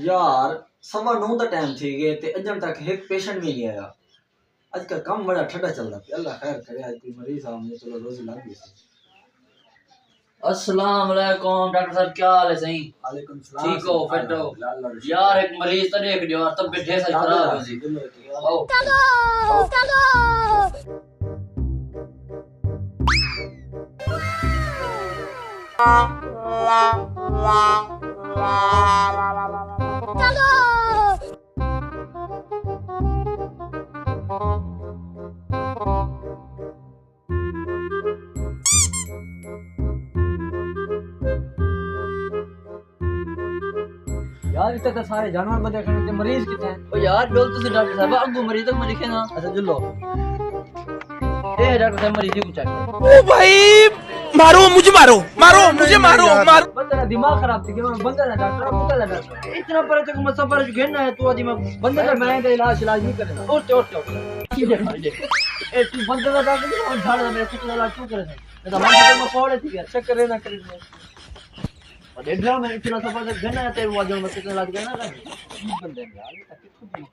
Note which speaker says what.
Speaker 1: यार 9:15 का टाइम थी गए ते अजन तक एक पेशेंट भी नहीं आया। आज का काम बड़ा ठंडा चलता पे, अल्लाह खैर करे। आज कोई मरीज सामने चलो रोजी लग गई।
Speaker 2: अस्सलाम वालेकुम डॉक्टर साहब, क्या हाल है? सही
Speaker 1: वालेकुम सलाम।
Speaker 2: ठीक हो? फिट हो? यार एक मरीज तो देख लियो यार, तबीयत ढेर सारी खराब हो जी।
Speaker 1: यार इतने तो सारे जानवर को देखने ते मरीज कितने हैं?
Speaker 2: ओ यार बोल तुसी डॉक्टर साहब, अगू मरीज तक मरी ना।
Speaker 1: अच्छा जुल्लो
Speaker 2: ए डॉक्टर साहब मरीज को चेक।
Speaker 3: ओ भाई मारो मुझे, मारो मारो मुझे, मारो मारो।
Speaker 1: बंदे का दिमाग खराब थी कि मैं बंदे ना डॉक्टर कुत्ता ना डॉक्टर इतना पर तक मैं सफर घेरना है। तू आदि मैं बंदे का मैं इलाज नहीं करेगा। उठ ए तू बंदे का डॉक्टर और झाड़ मेरे कुत्ते का इलाज क्यों करे नहीं? तो मैं पौड़े थी यार, चेक करे ना करे और देख रहा मैं इतना सफर तक घेरना है तेरे वाजो में कुत्ते इलाज करना कर बंदे यार ये कितना